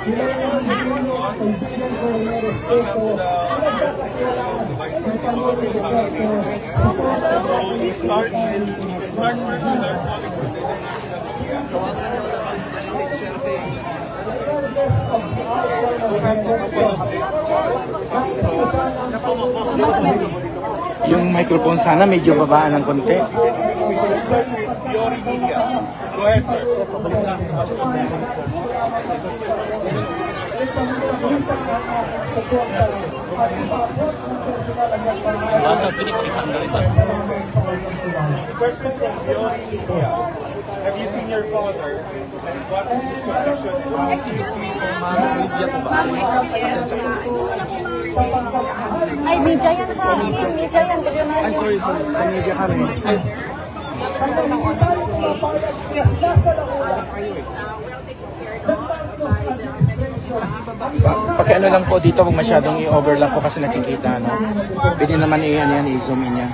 Yung microphone sana medyo babaan ng konti. Go ahead, sir. Question from Fiori India. Have you seen your father? And what is his condition? Excuse me, Lydia po ba? Ay, media yan sa akin. Media yan. Ay, sorry. Media kami. Pakiano lang po dito, kung masyadong i-over lang po kasi nakikita, no? Pwede naman i-zoom in yan.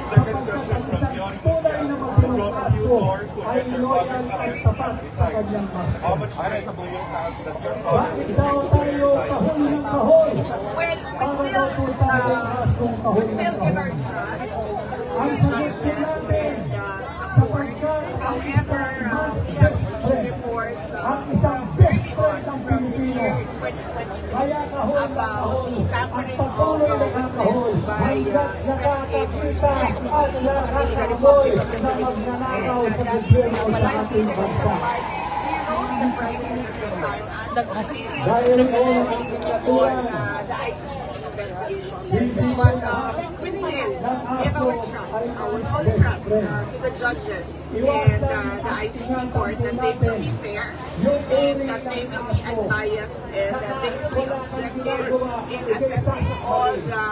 Second question from Fiori India. Both of you or who had your father's affairs reside. How much rent do you have that your father is reside? Well, we still give our trust to judges and court. However, we have seen reports early on from the year 2020 about tampering of witness by investigators and the Republic of the Philippines, and that criminalizing the part. We wrote the Prime Minister's time as the ICC investigation. But we still give our trust, our full trust to the judges and the ICC court that they will be fair and that they will be unbiased and that they will be objective in assessing all the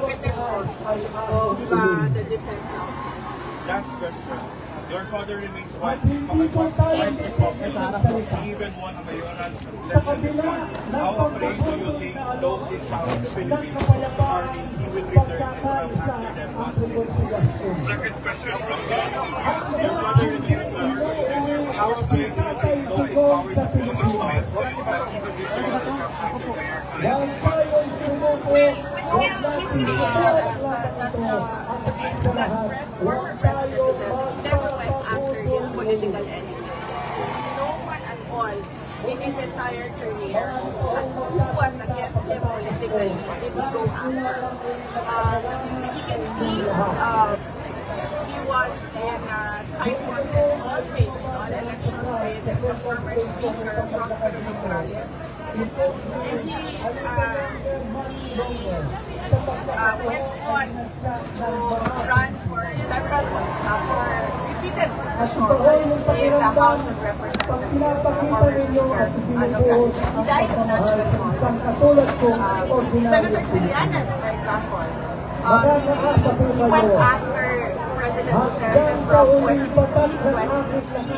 petitions of the defense counsel. Last question. Your father remains one even won a mayoral election. How afraid do you think those in power in the Philippines army he will return and come after them once this is over? Second question from your father remains one. How afraid do you think those in power in the Philippines will even return and come after them? Well, we still believe that former president never went after his political enemies. No one at all in his entire career who was against him politically did he go after. You can see he was in time contest always in all elections with the former speaker, Prospero Morales. And he went on to run for several repeated positions in the House of Representatives, former Speaker Nogales. He died of natural causes. Senator Trillanes, for example, he went after President Duterte from 2015, 2016,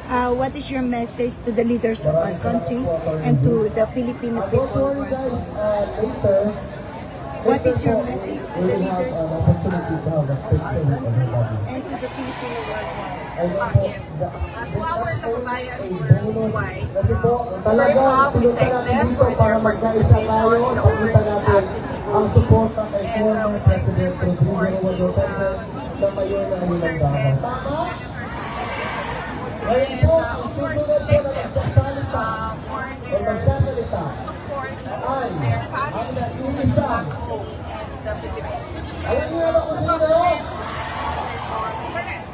What is your message to the leaders of our country and to the Filipino people? What is your message to the leaders of our country and to the Filipino worldwide? Yes. To our kababayans worldwide, first off, we thank them for their participation in the overseas absentee voting and we thank them for supporting and of course, we thank them for their support, their families back home, the Philippines. Alam niyo ba kung sino? Correct.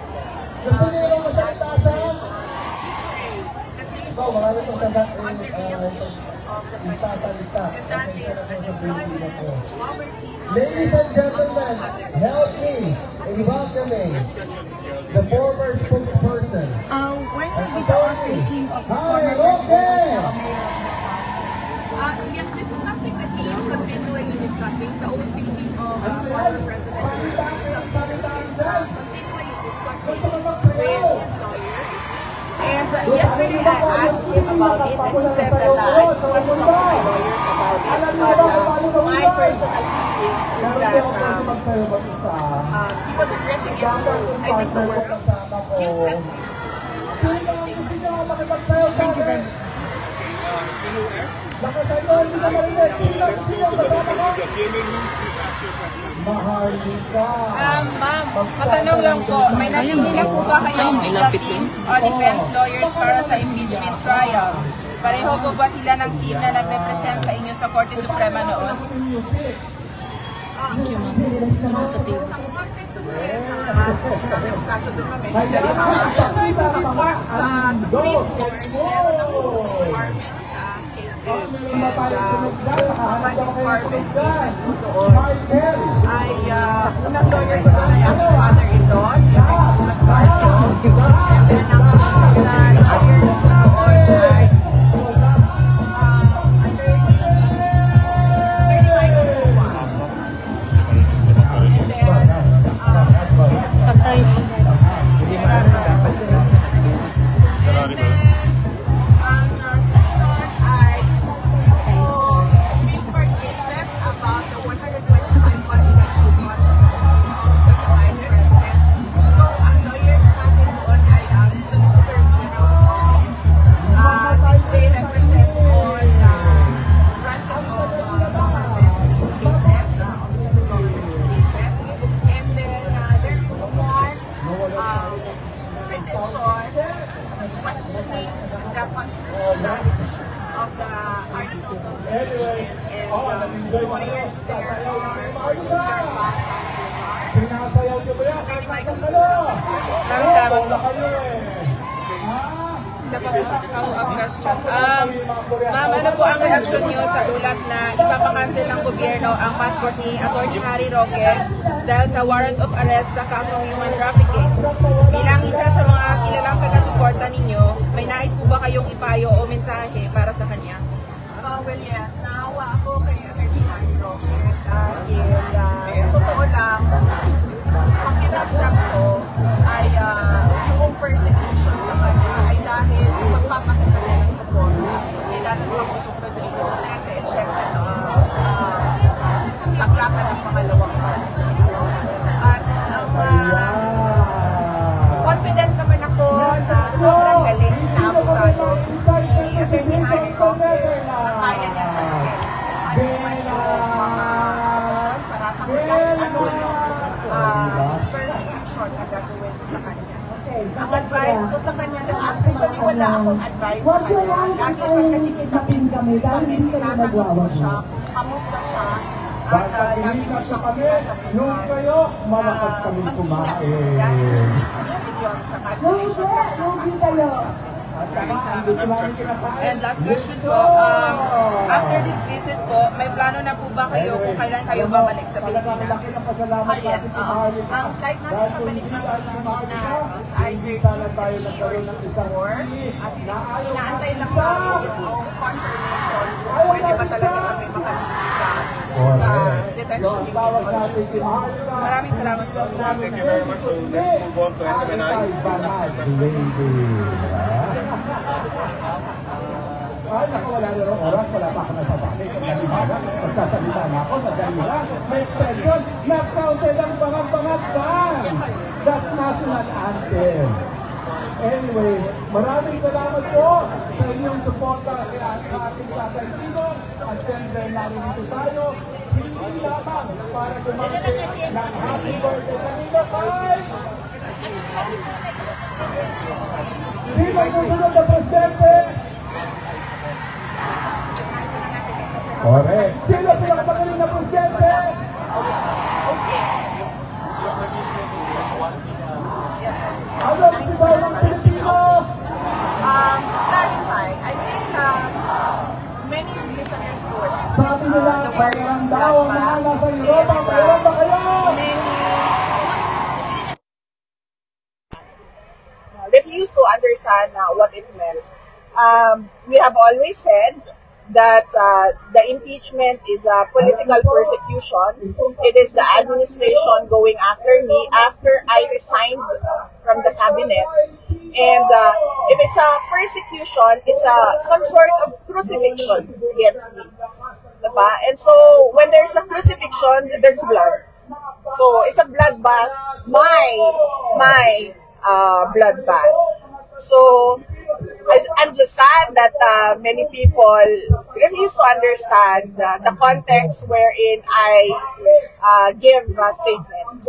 Gusto niyo yung magsalitasan? Ikaw, marami kong sagat On the real issues of the country. itasalita. And that is unemployment, poverty, Ladies and gentlemen, help me in welcoming the former spokesperson. when will be the outtaking of the Hi, former Roque! president? Yes, this is something that he is continually discussing, the outtaking of former president. This is something that he is continually discussing with his lawyers. And yesterday I asked him about it and he said that I just want to talk to my lawyers about it. But my personal feelings is that he was addressing it to, I think, the world. He said, thank you very much. Ma'am, matanong lang po, may napili po ba kayong legal team o defense lawyers para sa impeachment trial? Pareho po ba sila ng team na nag-represent sa inyo sa Korte Suprema noon? Thank you, ma'am. Sa Korte Suprema, kaso doon kami sa Supreme Court, meron akong disbarment cases. And mga disbarment cases ko doon ay unang lawyer ko ay ang father-in-law, si Mas Marquez. And then ang susunod na lawyer ko doon ay questioning the constitutionality of the articles of impeachment and lawyers there are Maraming salamat po. Isa pa po follow-up question. Ma'am, ano po ang reaksyon niyo sa ulat na ipapakancel ng gobyerno ang passport ni Atty. Harry Roque dahil sa warrant of arrest sa kasong human trafficking? Bilang isa sa mga kilalang taga-suporta ninyo, may nais po ba kayong ipayo o mensahe para sa kanya? Well, yes. Naawa ako kay Atty. Harry Roque dahil sa totoo lang, ang kinagdap ko ay yung persecution sa kanya ay dahil sa pagpapakita niya ng support kay dating Pangulong Rodrigo Duterte at syempre sa taklakan ng pangalawang partido. At confident naman ako na sobrang galing na abogado ni Atty. Harry Roque na kaya niya sa akin. Ano man yung mga asasyon para tanggapin ano yung persecution na gagawin sa kanya. Ang advice ko sa kanya lang, actually wala akong advice sa kanya. Lagi pagkakikita kami, tinatanong ko siya, kamusta siya, at lagi ko siya sinasabihan na mag-ingat siya dahil yun sa cancellation ng passport. Maraming salamat. And last question po, after this visit po, may plano na po ba kayo kung kailan kayo babalik sa Pilipinas? Yes, ang flight namin pabalik ng Pilipinas is either June 3 or June 4 at inaantay lang namin yung confirmation kung pwede ba talaga kami makabisita sa detention unit. Maraming salamat po. Thank you very much. So let's move on to SMNI. Ay, naku, wala na rin oras, wala pa ako nagpapakit. Magsasalita na ako sa ganila. May expression, na-counted ang bangag-bangag bang! That's national anthem. Anyway, maraming salamat po sa inyong suporta kay ating Tatay Tino. At siyempre, narinito tayo. Hindi lamang para dumarte ng happy birthday kanina kay... Sino susunod na presidente? Correct. Sino pinakapagaling na presidente? understand what it meant. We have always said that the impeachment is a political persecution. It is the administration going after me after I resigned from the cabinet. And if it's a persecution, it's some sort of crucifixion against me. Diba? And so when there's a crucifixion, there's blood. So it's a bloodbath, my bloodbath. So I'm just sad that many people refuse to understand the context wherein I give statements.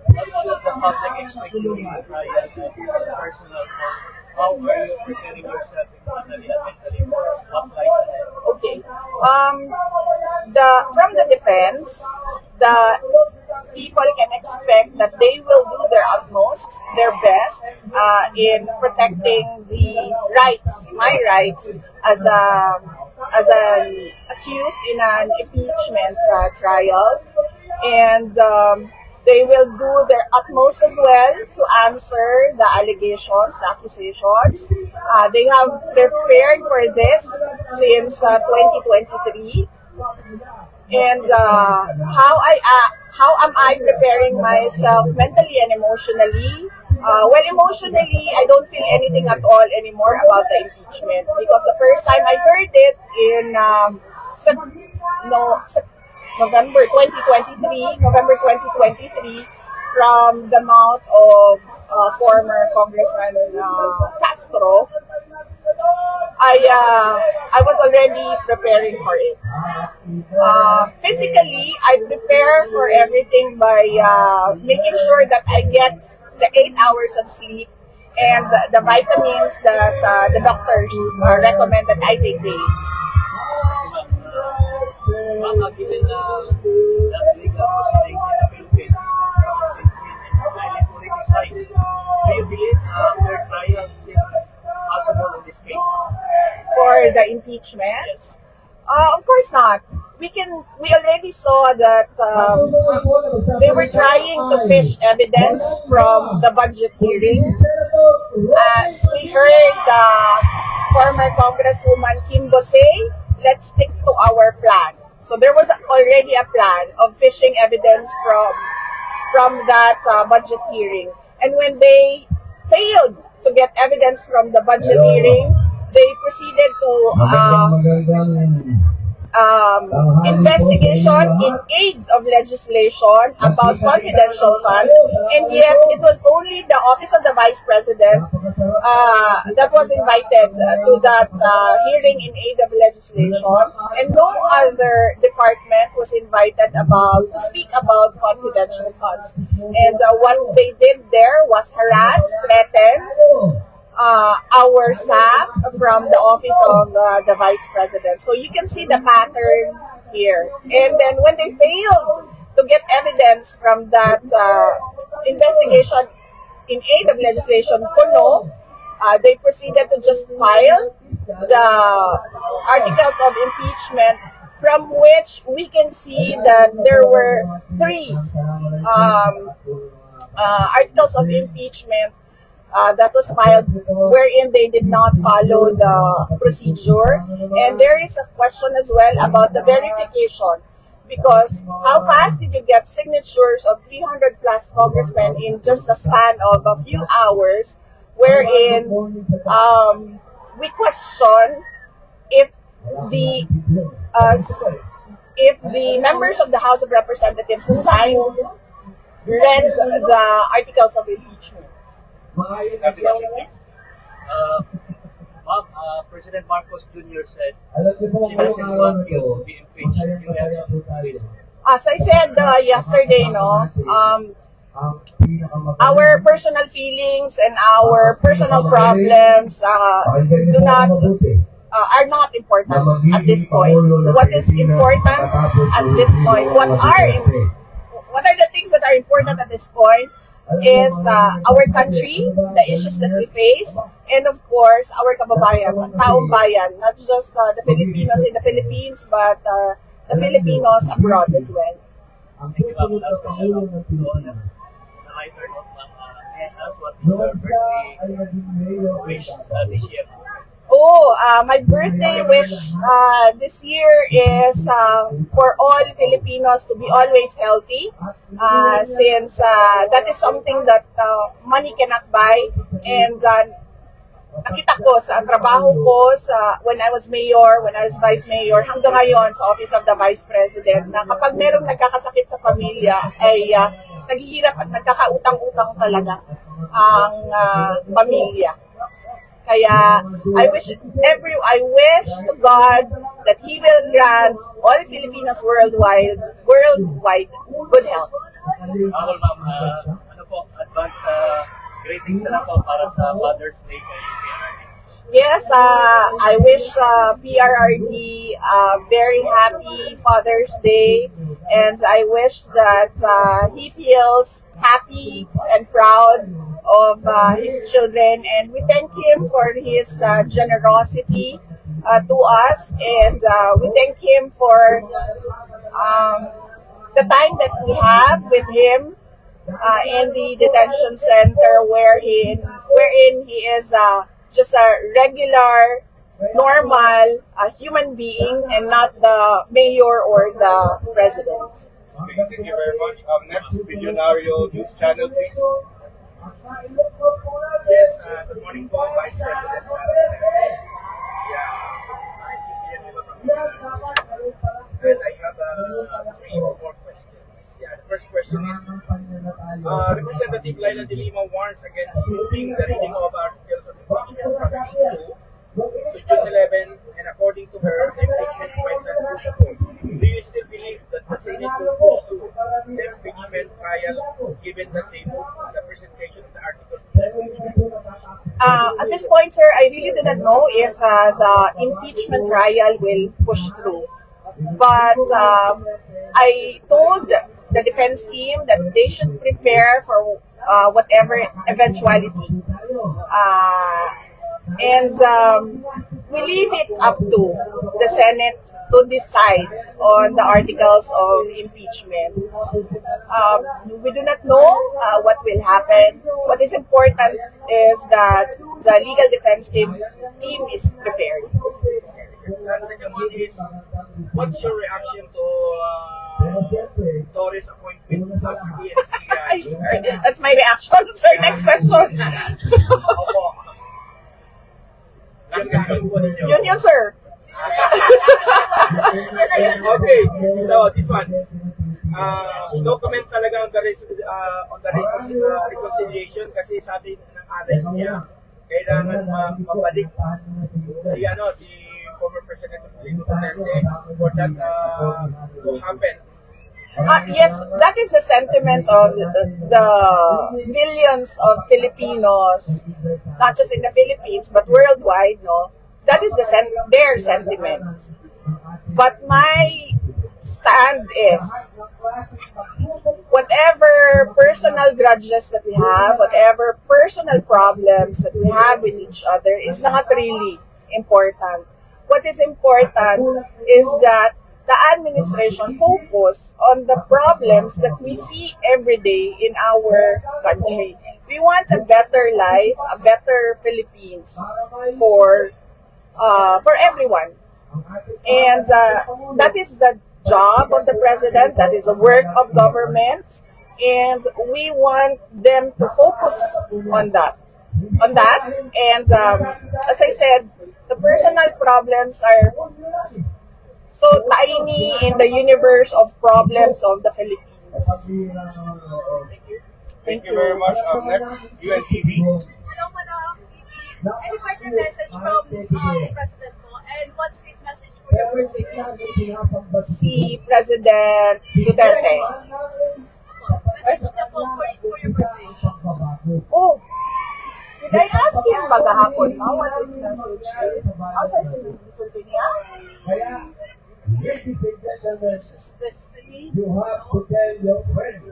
What should the public expect during the trial and your personal thought? How are you preparing yourself emotionally and mentally for what lies ahead? Okay. From the defense, the people can expect that they will do their utmost, their best, in protecting the rights, my rights, as an accused in an impeachment trial, and they will do their utmost as well to answer the allegations, the accusations. They have prepared for this since 2023. And how am I preparing myself mentally and emotionally? Well, emotionally, I don't feel anything at all anymore about the impeachment, because the first time I heard it in November 2023, from the mouth of former Congressman Castro, I was already preparing for it. Physically, I prepare for everything by making sure that I get the 8 hours of sleep and the vitamins that the doctors recommend that I take daily. Given that legal proceedings in the Philippines have seen and highly politicized, do you believe fair trial is still possible in this case? For the impeachment? Of course not. We already saw that they were trying to fish evidence from the budget hearing. As we heard former Congresswoman Kimbo say, let's stick to our plan. So there was already a plan of fishing evidence from that budget hearing. And when they failed to get evidence from the budget hearing, they proceeded to investigation in aid of legislation about confidential funds, and yet it was only the Office of the Vice President that was invited to that hearing in aid of legislation, and no other department was invited to speak about confidential funds. And what they did there was harass, threaten our staff from the Office of the Vice President. So you can see the pattern here. And then when they failed to get evidence from that investigation in aid of legislation, they proceeded to just file the articles of impeachment, from which we can see that there were 3 articles of impeachment that was filed wherein they did not follow the procedure. And there is a question as well about the verification, because how fast did you get signatures of 300 plus congressmen in just a span of a few hours, wherein we question if the members of the House of Representatives who signed read the articles of impeachment. President Marcos Jr. said she doesn't want you to be impeached. You have something. As I said yesterday, our personal feelings and our personal problems are not important at this point. What is important at this point? What are the things that are important at this point? Is our country, the issues that we face, and of course, our kababayan, taong bayan, not just the Filipinos in the Philippines, but the Filipinos abroad as well. Thank you, ma'am. Last question, ma'am. On a lighter note, ma'am, may I ask what is your birthday wish this year? My birthday wish this year is for all Filipinos to be always healthy, since that is something that money cannot buy. And nakita ko sa trabaho ko when I was mayor, when I was vice mayor, hanggang ngayon sa Office of the Vice President, na kapag merong nagkakasakit sa pamilya ay naghihirap at nagkakautang-utang talaga ang pamilya. Kaya I wish to God that He will grant all Filipinos worldwide good health. Ako, ma'am, ano po, advance greetings na lang po para sa Father's Day kay PRRD. Yes, I wish PRRD a very happy Father's Day, and I wish that he feels happy and proud of his children, and we thank him for his generosity to us, and we thank him for the time that we have with him in the detention center, wherein he is just a regular, normal human being and not the mayor or the president. Okay, thank you very much. Next, Billionario News Channel, please. Yes, good morning po, Vice President Sara Duterte. Yeah, I'm Billionario from Billionario Channel. And I have 3 or 4 questions. Yeah, the first question is, Representative Laila De Lima warns against moving the reading of articles of impeachment from June 2 to June 11, and according to her, the impeachment might not push through. Do you still believe that the Senate will push through the impeachment trial, given that they moved the presentation of the articles of impeachment? At this point, sir, I really do not know if the impeachment trial will push through. But I told the defense team that they should prepare for whatever eventuality. And we leave it up to the Senate to decide on the articles of impeachment. We do not know what will happen. What is important is that the legal defense team is prepared. The second one is, what's your reaction to Torres' appointment as PNP? That's my reaction, sir. Next question. Last question po ninyo. Yun, sir. Okay, so this one. No comment talaga on the reconciliation kasi sabi ng arrest niya, kailangan mabalik si former President Duterte for that to happen. Yes, that is the sentiment of the millions of Filipinos, not just in the Philippines but worldwide. No, that is their sentiment. But my stand is, whatever personal grudges that we have, whatever personal problems that we have with each other is not really important. What is important is that the administration focus on the problems that we see every day in our country. We want a better life, a better Philippines for everyone. And that is the job of the president, that is the work of government, and we want them to focus on that. And as I said, the personal problems are so tiny in the universe of problems of the Philippines. Thank you very much. Next, UNTV. Hello, Madam. Any parting message from the President mo? And what's his message for your birthday? Si President Duterte. Message niya po for your birthday. Oh, did I ask him maghapon what his message is? Also, sabi niya? This is destiny. You have to tell your friends.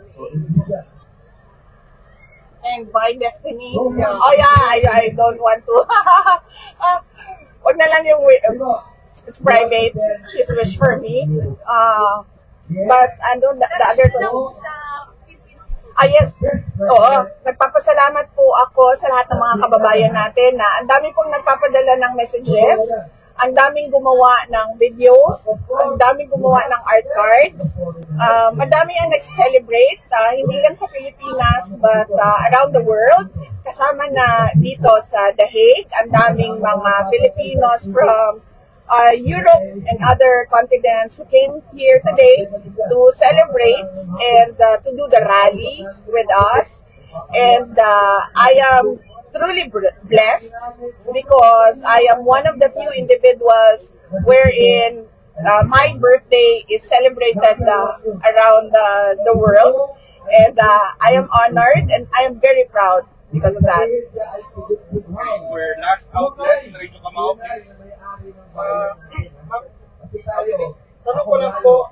And my destiny. Oh yeah, I don't want to. Wag na lang yung it's private. His wish for me. But the other question. Yes. Oo. Nagpapasalamat po ako sa lahat ng mga kababayan natin na ang dami pong nagpapadala ng messages, ang daming gumawa ng videos, ang daming gumawa ng art cards, madami ang nag-celebrate, hindi lang sa Pilipinas but around the world. Kasama na dito sa The Hague, ang daming mga Filipinos from Europe and other continents who came here today to celebrate and to do the rally with us. And I am truly blessed because I am one of the few individuals wherein my birthday is celebrated around the world. And I am honored and I am very proud because of that. We're last outlet, Rachel Camao, please. Tanong ko lang po,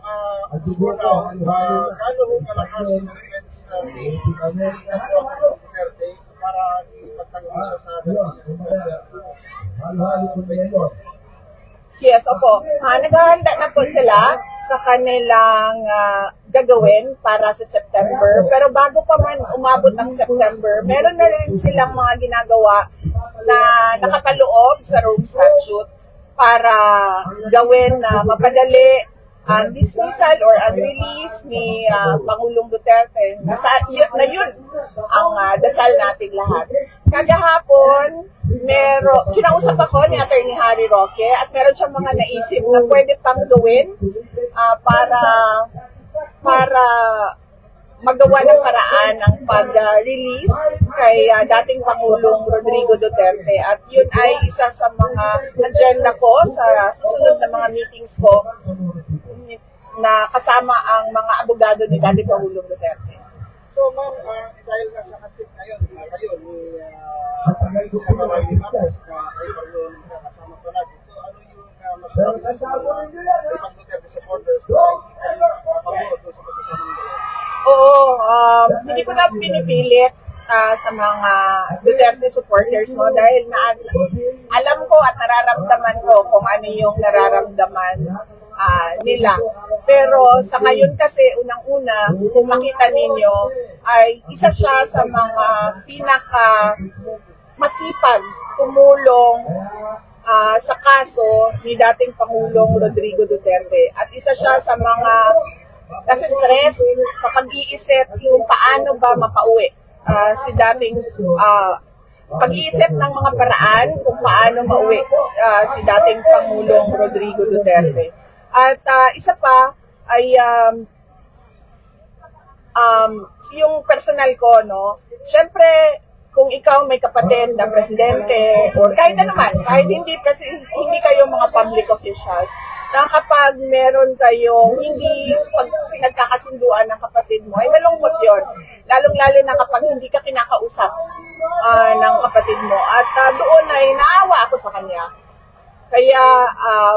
for now, gaano ho kalakas yung defense team at Duterte para ipagtanggol siya sa Yes, opo. Naghahanda na po sila sa kanilang gagawin para sa September. Pero bago pa man umabot ang September, meron na rin silang mga ginagawa na nakapaloob sa Rome Statute para gawin na mapadali ang dismissal or unrelease ni Pangulong Duterte. Yun ang dasal natin lahat. Kagahapon, kinausap ako ni Attorney Harry Roque at meron siyang mga naisip na pwede pang gawin para magawa ng paraan ang pag-release kay dating Pangulong Rodrigo Duterte. At yun ay isa sa mga agenda ko sa susunod na mga meetings ko na kasama ang mga abogado ni dating Pangulong Duterte. So ma'am, dahil nasa hotseat ngayon, kayo ni Senator Marcos na kayo pa rin kasama pa natin. So ano yung masasabi ko sa mga ibang Duterte supporters na hindi kayo sa pabor doon sa pagkasama nila? Oo, hindi ko na pinipilit sa mga Duterte supporters mo dahil alam ko at nararamdaman ko kung ano yung nararamdaman nila. Pero sa ngayon kasi, unang-una, kung makita ninyo, ay isa siya sa mga pinaka masipag tumulong sa kaso ni dating Pangulong Rodrigo Duterte. At isa siya sa mga kasi stress sa pag-iisip kung paano ba makauwi si dating pag-iisip ng mga paraan kung paano mauwi si dating Pangulong Rodrigo Duterte. At isa pa ay yung personal ko, no? Siyempre, kung ikaw may kapatid na presidente or kahit naman, kahit hindi kayo mga public officials, na kapag meron kayong hindi pinagkakasunduan ng kapatid mo, ay malungkot yun. Lalong-lalo na kapag hindi ka kinakausap ng kapatid mo. At doon ay naawa ako sa kanya. Kaya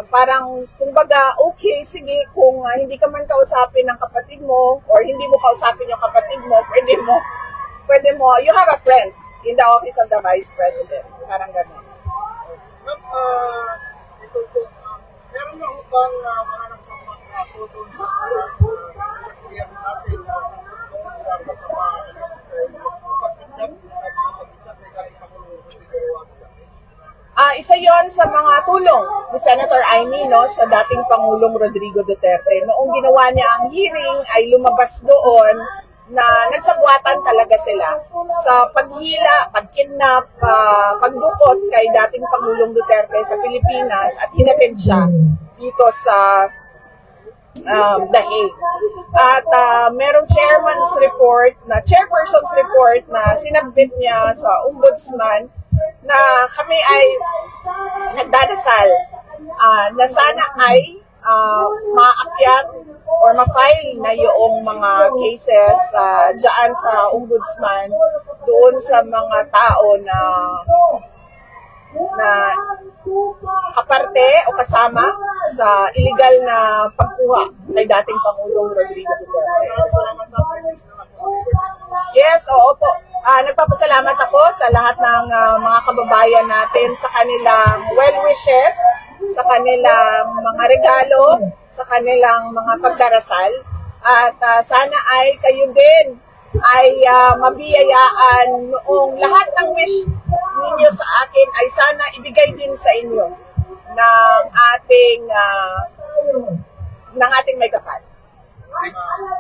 parang, kumbaga, okay, sige, kung hindi ka man kausapin ng kapatid mo or hindi mo kausapin yung kapatid mo, pwede mo, you have a friend in the office of the Vice President. Parang gano'n. Ito po, meron na bang mga nakasamang kaso doon sa parang sa kuya natin na doon sa pagkakaalis kay pagkikap kay dating Pangulong Rodrigo Duterte? Isa yon sa mga tulong ni Senator Amy, no, sa dating Pangulong Rodrigo Duterte. Noong ginawa niya ang hearing, ay lumabas doon na nagsabuatan talaga sila sa paghila, pagkidnap, pagdukot kay dating Pangulong Duterte sa Pilipinas at hinatid siya dito sa The Hague. At merong chairperson's report na sinabit niya sa ombudsman na kami ay nagdadasal na sana ay maakyat or ma-file na yung mga cases dyan sa ombudsman doon sa mga tao na kaparte o kasama sa illegal na pagkuha kay dating Pangulong Rodrigo Duterte. Yes, oo po. Nagpapasalamat ako sa lahat ng mga kababayan natin sa kanilang well wishes sa kanilang mga regalo, sa kanilang mga pagdarasal. At sana ay kayo din ay mabiyayaan noong lahat ng wish ninyo sa akin ay sana ibigay din sa inyo ng ating may kapal.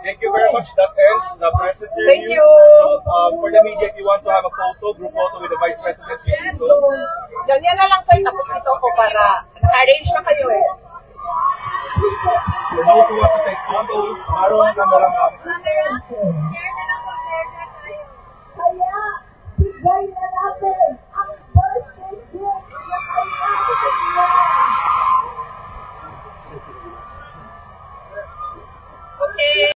Thank you very much. That ends the press interview. Thank you. So, for the media, if you want to have a photo, group photo with the Vice President, please do so. Ganyan na lang sir, tapos dito ko para naka-arrange na kayo eh. For those who want to take photos, maroon ka na lang.